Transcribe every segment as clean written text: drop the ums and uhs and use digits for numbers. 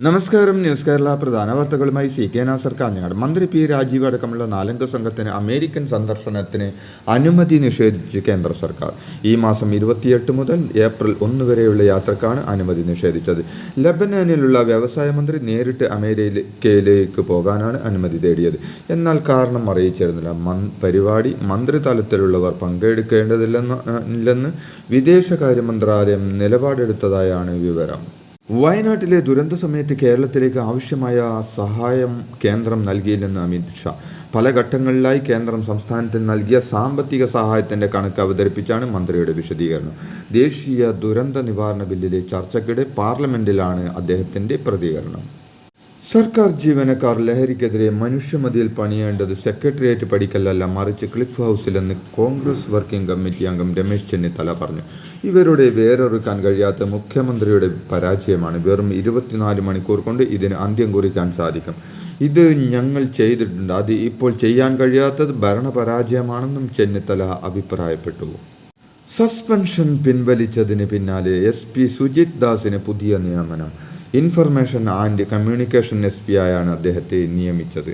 നമസ്കാരം. ന്യൂസ് കേരള പ്രധാന വാർത്തകളുമായി സി കെ നാസർ കാഞ്ഞങ്ങാട്. മന്ത്രി പി രാജീവ് അടക്കമുള്ള 4 അംഗ സംഘത്തിന് അമേരിക്കൻ സന്ദർശനത്തിന് അനുമതി നിഷേധിച്ച് കേന്ദ്ര സർക്കാർ. ഈ മാസം 28 മുതൽ ഏപ്രിൽ 1 വരെയുള്ള യാത്രക്കാണ് അനുമതി നിഷേധിച്ചത്. ലബനാനിലുള്ള വ്യവസായ മന്ത്രി നേരിട്ട് അമേരിക്കയിലേക്ക് പോകാനാണ് അനുമതി തേടിയത്. എന്നാൽ കാരണം അറിയിച്ചിരുന്നില്ല. പരിപാടി മന്ത്രിതലത്തിലുള്ളവർ പങ്കെടുക്കേണ്ടതില്ലെന്ന് വിദേശകാര്യ മന്ത്രാലയം നിലപാടെടുത്തതായാണ് വിവരം. വയനാട്ടിലെ ദുരന്ത സമയത്ത് കേരളത്തിലേക്ക് ആവശ്യമായ സഹായം കേന്ദ്രം നൽകിയില്ലെന്ന് അമിത് ഷാ. പല ഘട്ടങ്ങളിലായി കേന്ദ്രം സംസ്ഥാനത്തിന് നൽകിയ സാമ്പത്തിക സഹായത്തിൻ്റെ കണക്ക് അവതരിപ്പിച്ചാണ് മന്ത്രിയുടെ വിശദീകരണം. ദേശീയ ദുരന്ത നിവാരണ ബില്ലിലെ ചർച്ചയ്ക്കിടെ പാർലമെന്റിലാണ് അദ്ദേഹത്തിൻ്റെ പ്രതികരണം. സർക്കാർ ജീവനക്കാർ ലഹരിക്കെതിരെ മനുഷ്യമതിയിൽ പണിയേണ്ടത് സെക്രട്ടേറിയറ്റ് പടിക്കലല്ല, മറിച്ച് ക്ലിഫ് ഹൗസിലെന്ന് കോൺഗ്രസ് വർക്കിംഗ് കമ്മിറ്റി അംഗം രമേശ് ചെന്നിത്തല പറഞ്ഞു. ഇവരുടെ വേരൊറുക്കാൻ കഴിയാത്ത മുഖ്യമന്ത്രിയുടെ പരാജയമാണ്. വെറും 24 മണിക്കൂർ കൊണ്ട് ഇതിന് അന്ത്യം കുറിക്കാൻ സാധിക്കും. ഇത് ഞങ്ങൾ ചെയ്തിട്ടുണ്ട്. അത് ഇപ്പോൾ ചെയ്യാൻ കഴിയാത്തത് ഭരണപരാജയമാണെന്നും ചെന്നിത്തല അഭിപ്രായപ്പെട്ടു. സസ്പെൻഷൻ പിൻവലിച്ചതിന് പിന്നാലെ SP സുജിത് ദാസിന് പുതിയ നിയമനം. ഇൻഫർമേഷൻ ആൻഡ് കമ്മ്യൂണിക്കേഷൻ SP ആയാണ് അദ്ദേഹത്തെ നിയമിച്ചത്.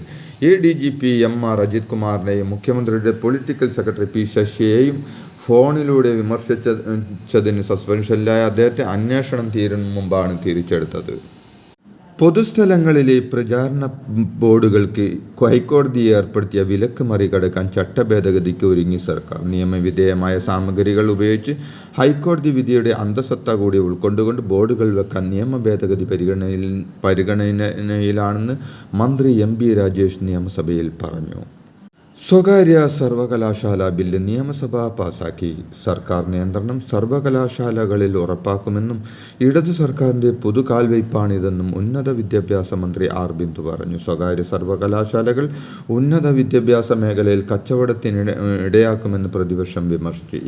ADGP MR അജിത് കുമാറിനെയും മുഖ്യമന്ത്രിയുടെ പൊളിറ്റിക്കൽ സെക്രട്ടറി P ശശിയെയും ഫോണിലൂടെ വിമർശിച്ചതിന് സസ്പെൻഷനിലായ അദ്ദേഹത്തെ അന്വേഷണം തീരും മുമ്പാണ് തിരിച്ചെടുത്തത്. പൊതുസ്ഥലങ്ങളിലെ പ്രചാരണ ബോർഡുകൾക്ക് ഹൈക്കോടതി ഏർപ്പെടുത്തിയ വിലക്ക് മറികടക്കാൻ ചട്ടഭേദഗതിക്ക് ഒരുങ്ങി സർക്കാർ. നിയമവിധേയമായ സാമഗ്രികൾ ഉപയോഗിച്ച് ഹൈക്കോടതി വിധിയുടെ അന്തസത്ത കൂടി ഉൾക്കൊണ്ടുകൊണ്ട് ബോർഡുകൾ വെക്കാൻ നിയമ ഭേദഗതി പരിഗണനയിലാണെന്ന് മന്ത്രി MB രാജേഷ് നിയമസഭയിൽ പറഞ്ഞു. സ്വകാര്യ സർവകലാശാല ബില്ല് നിയമസഭ പാസാക്കി. സർക്കാർ നിയന്ത്രണം സർവകലാശാലകളിൽ ഉറപ്പാക്കുമെന്നും ഇടതു സർക്കാരിൻ്റെ പുതുകാൽവയ്പാണിതെന്നും ഉന്നത വിദ്യാഭ്യാസ മന്ത്രി R ബിന്ദു പറഞ്ഞു. സ്വകാര്യ സർവകലാശാലകൾ ഉന്നത വിദ്യാഭ്യാസ മേഖലയിൽ കച്ചവടത്തിന് ഇടയാക്കുമെന്ന് പ്രതിപക്ഷം വിമർശിച്ചു.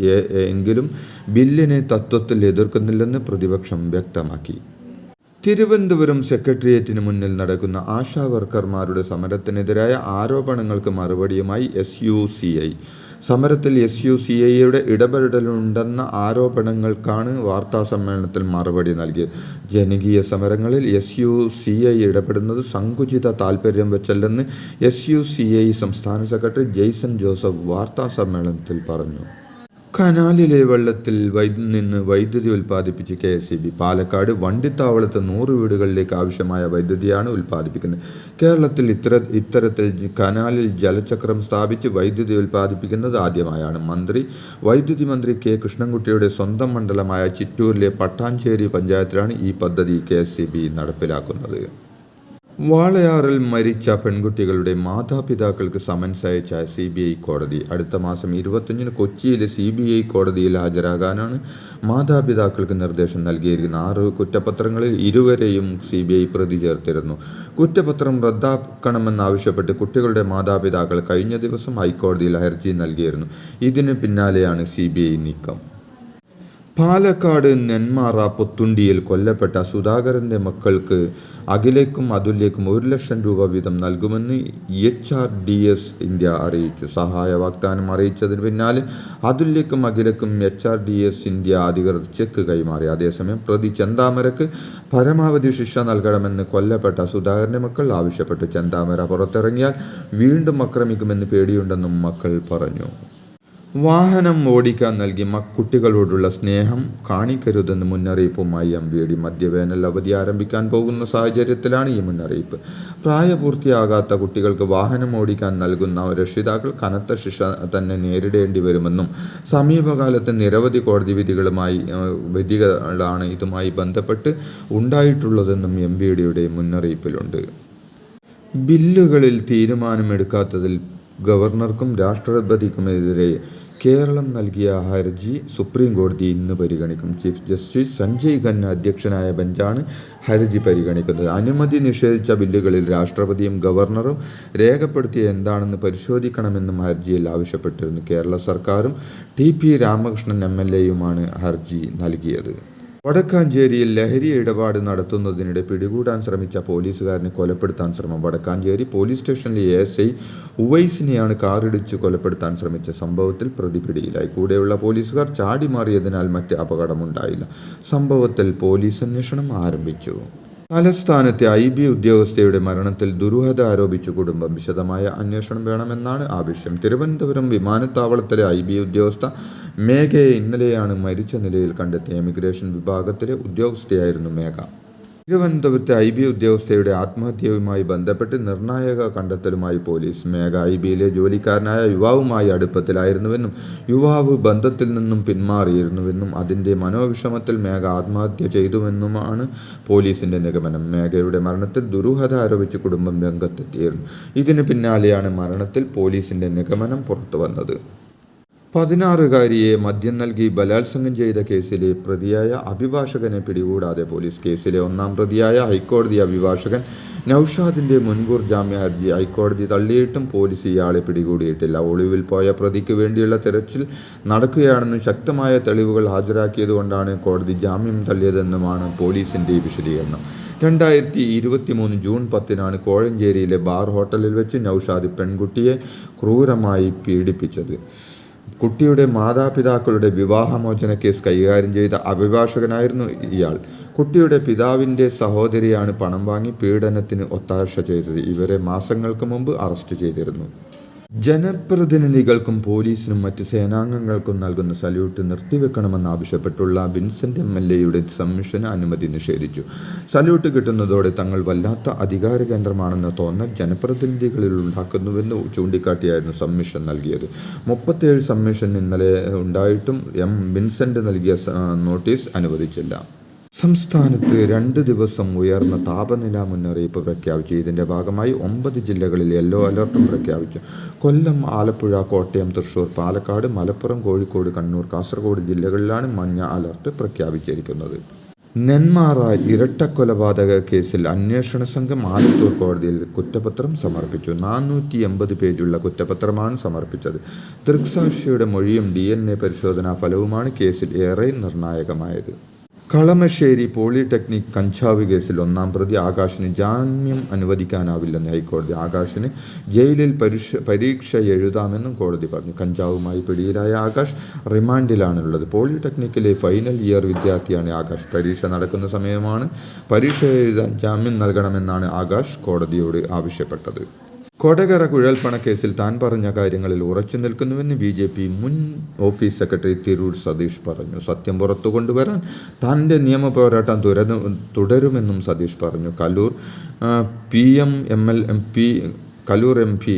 എങ്കിലും ബില്ലിനെ തത്വത്തിൽ എതിർക്കുന്നില്ലെന്ന് പ്രതിപക്ഷം വ്യക്തമാക്കി. തിരുവനന്തപുരം സെക്രട്ടേറിയറ്റിന് മുന്നിൽ നടക്കുന്ന ആശാ വർക്കർമാരുടെ സമരത്തിനെതിരായ ആരോപണങ്ങൾക്ക് മറുപടിയുമായി SUCI. സമരത്തിൽ SUCIയുടെ ഇടപെടലുണ്ടെന്ന ആരോപണങ്ങൾക്കാണ് വാർത്താസമ്മേളനത്തിൽ മറുപടി നൽകിയത്. ജനകീയ സമരങ്ങളിൽ SUCI ഇടപെടുന്നത് സങ്കുചിത താൽപ്പര്യം വെച്ചല്ലെന്ന് SUCI സംസ്ഥാന സെക്രട്ടറി ജെയ്സൺ ജോസഫ് വാർത്താസമ്മേളനത്തിൽ പറഞ്ഞു. കനാലിലെ വെള്ളത്തിൽ നിന്ന് വൈദ്യുതി ഉൽപ്പാദിപ്പിച്ച് KSEB. പാലക്കാട് വണ്ടിത്താവളത്ത് 100 വീടുകളിലേക്ക് ആവശ്യമായ വൈദ്യുതിയാണ് ഉൽപ്പാദിപ്പിക്കുന്നത്. കേരളത്തിൽ ഇത്തരത്തിൽ കനാലിൽ ജലചക്രം സ്ഥാപിച്ച് വൈദ്യുതി ഉൽപ്പാദിപ്പിക്കുന്നത് ആദ്യമായാണ്. വൈദ്യുതി മന്ത്രി K കൃഷ്ണൻകുട്ടിയുടെ സ്വന്തം മണ്ഡലമായ ചിറ്റൂരിലെ പട്ടാഞ്ചേരി പഞ്ചായത്തിലാണ് ഈ പദ്ധതി KSEB നടപ്പിലാക്കുന്നത്. വാളയാറിൽ മരിച്ച പെൺകുട്ടികളുടെ മാതാപിതാക്കൾക്ക് സമൻസ് അയച്ച CBI കോടതി. അടുത്ത മാസം 25-ന് കൊച്ചിയിലെ CBI കോടതിയിൽ ഹാജരാകാനാണ് മാതാപിതാക്കൾക്ക് നിർദ്ദേശം നൽകിയിരിക്കുന്ന 6 കുറ്റപത്രങ്ങളിൽ ഇരുവരെയും CBI പ്രതി ചേർത്തിരുന്നു. കുറ്റപത്രം റദ്ദാക്കണമെന്നാവശ്യപ്പെട്ട് കുട്ടികളുടെ മാതാപിതാക്കൾ കഴിഞ്ഞ ദിവസം ഹൈക്കോടതിയിൽ ഹർജി നൽകിയിരുന്നു. ഇതിന് പിന്നാലെയാണ് CBI നീക്കം. പാലക്കാട് നെന്മാറ പൊത്തുണ്ടിയിൽ കൊല്ലപ്പെട്ട സുധാകരൻ്റെ മക്കൾക്ക് അഖിലേക്കും അതുല്യക്കും 1 ലക്ഷം രൂപ വീതം നൽകുമെന്ന് HRDS ഇന്ത്യ അറിയിച്ചു. സഹായ വാഗ്ദാനം അറിയിച്ചതിന് പിന്നാലെ അതുല്യക്കും അഖിലക്കും HRDS ഇന്ത്യ അധികൃതർ ചെക്ക് കൈമാറി. അതേസമയം പ്രതി ചെന്താമരക്ക് പരമാവധി ശിക്ഷ നൽകണമെന്ന് കൊല്ലപ്പെട്ട സുധാകരൻ്റെ മക്കൾ ആവശ്യപ്പെട്ടു. ചെന്താമര പുറത്തിറങ്ങിയാൽ വീണ്ടും ആക്രമിക്കുമെന്ന് പേടിയുണ്ടെന്നും മക്കൾ പറഞ്ഞു. വാഹനം ഓടിക്കാൻ നൽകി കുട്ടികളോടുള്ള സ്നേഹം കാണിക്കരുതെന്ന് മുന്നറിയിപ്പുമായി MVD. മധ്യവേനൽ അവധി ആരംഭിക്കാൻ പോകുന്ന സാഹചര്യത്തിലാണ് ഈ മുന്നറിയിപ്പ്. പ്രായപൂർത്തിയാകാത്ത കുട്ടികൾക്ക് വാഹനം ഓടിക്കാൻ നൽകുന്ന രക്ഷിതാക്കൾ കനത്ത ശിക്ഷ തന്നെ നേരിടേണ്ടി വരുമെന്നും സമീപകാലത്ത് നിരവധി കോടതി വിധികളാണ് ഇതുമായി ബന്ധപ്പെട്ട് ഉണ്ടായിട്ടുള്ളതെന്നും MVDയുടെ മുന്നറിയിപ്പിലുണ്ട്. ബില്ലുകളിൽ തീരുമാനമെടുക്കാത്തതിൽ ഗവർണർക്കും രാഷ്ട്രപതിക്കുമെതിരെ കേരളം നൽകിയ ഹർജി സുപ്രീം കോടതി ഇന്ന് പരിഗണിക്കും. ചീഫ് ജസ്റ്റിസ് സഞ്ജയ് ഖന്ന അധ്യക്ഷനായ ബെഞ്ചാണ് ഹർജി പരിഗണിക്കുന്നത്. അനുമതി നിഷേധിച്ച ബില്ലുകളിൽ രാഷ്ട്രപതിയും ഗവർണറും രേഖപ്പെടുത്തിയ എന്താണെന്ന് പരിശോധിക്കണമെന്നും ഹർജിയിൽ ആവശ്യപ്പെട്ടിരുന്നു. കേരള സർക്കാരും TP രാമകൃഷ്ണൻ MLAയുമാണ് ഹർജി നൽകിയത്. വടക്കാഞ്ചേരിയിൽ ലഹരി ഇടപാട് നടത്തുന്നതിനിടെ പിടികൂടാൻ ശ്രമിച്ച പോലീസുകാരനെ കൊലപ്പെടുത്താൻ ശ്രമം. വടക്കാഞ്ചേരി പോലീസ് സ്റ്റേഷനിലെ ASI ഉവൈസിനെയാണ് കാറിടിച്ച് കൊലപ്പെടുത്താൻ ശ്രമിച്ച സംഭവത്തിൽ പ്രതി പിടിയിലായി. കൂടെയുള്ള പോലീസുകാർ ചാടിമാറിയതിനാൽ മറ്റ് അപകടമുണ്ടായില്ല. സംഭവത്തിൽ പോലീസ് അന്വേഷണം ആരംഭിച്ചു. തലസ്ഥാനത്തെ IB ഉദ്യോഗസ്ഥയുടെ മരണത്തിൽ ദുരൂഹത ആരോപിച്ച് കുടുംബം വിശദമായ അന്വേഷണം വേണമെന്നാണ് ആവശ്യം. തിരുവനന്തപുരം വിമാനത്താവളത്തിലെ IB ഉദ്യോഗസ്ഥ മേഘയെ ഇന്നലെയാണ് മരിച്ച നിലയിൽ കണ്ടെത്തിയ ഇമിഗ്രേഷൻ വിഭാഗത്തിലെ ഉദ്യോഗസ്ഥയായിരുന്നു മേഘ. തിരുവനന്തപുരത്തെ IB ഉദ്യോഗസ്ഥയുടെ ആത്മഹത്യയുമായി ബന്ധപ്പെട്ട് നിർണായക കണ്ടെത്തലുമായി പോലീസ്. മേഘ IBയിലെ ജോലിക്കാരനായ യുവാവുമായി അടുപ്പത്തിലായിരുന്നുവെന്നും യുവാവ് ബന്ധത്തിൽ നിന്നും പിന്മാറിയിരുന്നുവെന്നും അതിൻ്റെ മനോവിഷമത്തിൽ മേഘ ആത്മഹത്യ ചെയ്തുവെന്നുമാണ് പോലീസിൻ്റെ നിഗമനം. മേഘയുടെ മരണത്തിൽ ദുരൂഹത ആരോപിച്ച് കുടുംബം രംഗത്തെത്തിയിരുന്നു. ഇതിന് പിന്നാലെയാണ് മരണത്തിൽ പോലീസിൻ്റെ നിഗമനം പുറത്തുവന്നത്. 16-കാരിയെ മദ്യം നൽകി ബലാത്സംഗം ചെയ്ത കേസിലെ പ്രതിയായ അഭിഭാഷകനെ പിടികൂടാതെ പോലീസ്. കേസിലെ ഒന്നാം പ്രതിയായ ഹൈക്കോടതി അഭിഭാഷകൻ നൌഷാദിൻ്റെ മുൻകൂർ ജാമ്യ ഹർജി ഹൈക്കോടതി തള്ളിയിട്ടും പോലീസ് ഇയാളെ പിടികൂടിയിട്ടില്ല. ഒളിവിൽ പോയ പ്രതിക്ക് വേണ്ടിയുള്ള തിരച്ചിൽ നടക്കുകയാണെന്നും ശക്തമായ തെളിവുകൾ ഹാജരാക്കിയതുകൊണ്ടാണ് കോടതി ജാമ്യം തള്ളിയതെന്നുമാണ് പോലീസിൻ്റെ വിശദീകരണം. 2023 ജൂൺ 10 കോഴഞ്ചേരിയിലെ ബാർ ഹോട്ടലിൽ വെച്ച് നൌഷാദ് പെൺകുട്ടിയെ ക്രൂരമായി പീഡിപ്പിച്ചത്. കുട്ടിയുടെ മാതാപിതാക്കളുടെ വിവാഹമോചന കേസ് കൈകാര്യം ചെയ്ത അഭിഭാഷകനായിരുന്നു ഇയാൾ. കുട്ടിയുടെ പിതാവിൻ്റെ സഹോദരിയാണ് പണം വാങ്ങി പീഡനത്തിന് ഒത്താശ ചെയ്തത്. ഇവരെ മാസങ്ങൾക്ക് മുമ്പ് അറസ്റ്റ് ചെയ്തിരുന്നു. ജനപ്രതിനിധികൾക്കും പോലീസിനും മറ്റ് സേനാംഗങ്ങൾക്കും നൽകുന്ന സല്യൂട്ട് നിർത്തിവെക്കണമെന്നാവശ്യപ്പെട്ടുള്ള വിൻസെൻ്റ് MLAയുടെ സബ്മിഷന് അനുമതി നിഷേധിച്ചു. സല്യൂട്ട് കിട്ടുന്നതോടെ തങ്ങൾ വല്ലാത്ത അധികാര കേന്ദ്രമാണെന്ന തോന്നൽ ജനപ്രതിനിധികളിൽ ഉണ്ടാക്കുന്നുവെന്ന് ചൂണ്ടിക്കാട്ടിയായിരുന്നു സബ്മിഷൻ നൽകിയത്. 37 സബ്മിഷൻ ഇന്നലെ ഉണ്ടായിട്ടും വിൻസെൻ്റ് നൽകിയ നോട്ടീസ് അനുവദിച്ചില്ല. സംസ്ഥാനത്ത് 2 ദിവസം ഉയർന്ന താപനില മുന്നറിയിപ്പ് പ്രഖ്യാപിച്ചു. ഇതിൻ്റെ ഭാഗമായി 9 ജില്ലകളിൽ യെല്ലോ അലർട്ടും പ്രഖ്യാപിച്ചു. കൊല്ലം, ആലപ്പുഴ, കോട്ടയം, തൃശൂർ, പാലക്കാട്, മലപ്പുറം, കോഴിക്കോട്, കണ്ണൂർ, കാസർഗോഡ് ജില്ലകളിലാണ് മഞ്ഞ അലർട്ട് പ്രഖ്യാപിച്ചിരിക്കുന്നത്. നെന്മാറ ഇരട്ടക്കൊലപാതക കേസിൽ അന്വേഷണ സംഘം ആലത്തൂർ കോടതിയിൽ കുറ്റപത്രം സമർപ്പിച്ചു. 480 പേജുള്ള കുറ്റപത്രമാണ് സമർപ്പിച്ചത്. ദൃക്സാക്ഷിയുടെ മൊഴിയും DNA പരിശോധനാ ഫലവുമാണ് കേസിൽ ഏറെ നിർണായകമായത്. കളമശ്ശേരി പോളിടെക്നിക് കഞ്ചാവ് കേസിൽ ഒന്നാം പ്രതി ആകാശിന് ജാമ്യം അനുവദിക്കാനാവില്ലെന്ന് ഹൈക്കോടതി. ആകാശിന് ജയിലിൽ പരീക്ഷ എഴുതാമെന്നും കോടതി പറഞ്ഞു. കഞ്ചാവുമായി പിടിയിലായ ആകാശ് റിമാൻഡിലാണുള്ളത്. പോളിടെക്നിക്കിലെ ഫൈനൽ ഇയർ വിദ്യാർത്ഥിയാണ് ആകാശ്. പരീക്ഷ നടക്കുന്ന സമയമാണ്. പരീക്ഷ എഴുതാൻ ജാമ്യം നൽകണമെന്നാണ് ആകാശ് കോടതിയോട് ആവശ്യപ്പെട്ടത്. കൊടകര കുഴൽപ്പണക്കേസിൽ താൻ പറഞ്ഞ കാര്യങ്ങളിൽ ഉറച്ചു നിൽക്കുന്നുവെന്ന് BJP മുൻ ഓഫീസ് സെക്രട്ടറി തിരൂർ സതീഷ് പറഞ്ഞു. സത്യം പുറത്തു കൊണ്ടുവരാൻ തൻ്റെ നിയമ പോരാട്ടം തുടരുമെന്നും സതീഷ് പറഞ്ഞു. കലൂർ MP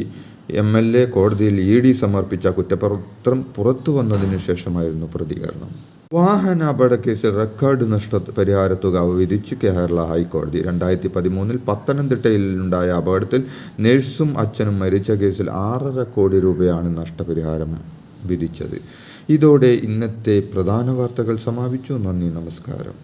MLA കോടതിയിൽ ED സമർപ്പിച്ച കുറ്റപത്രം പുറത്തു വന്നതിന് ശേഷമായിരുന്നു പ്രതികരണം. വാഹന അപകടക്കേസിൽ റെക്കോർഡ് നഷ്ടപരിഹാരത്തുക വിധിച്ചു കേരള ഹൈക്കോടതി. 2013 പത്തനംതിട്ടയിലുണ്ടായ അപകടത്തിൽ നഴ്സും അച്ഛനും മരിച്ച കേസിൽ 6.5 കോടി രൂപയാണ് നഷ്ടപരിഹാരം വിധിച്ചത്. ഇതോടെ ഇന്നത്തെ പ്രധാന വാർത്തകൾ സമാപിച്ചു. നന്ദി, നമസ്കാരം.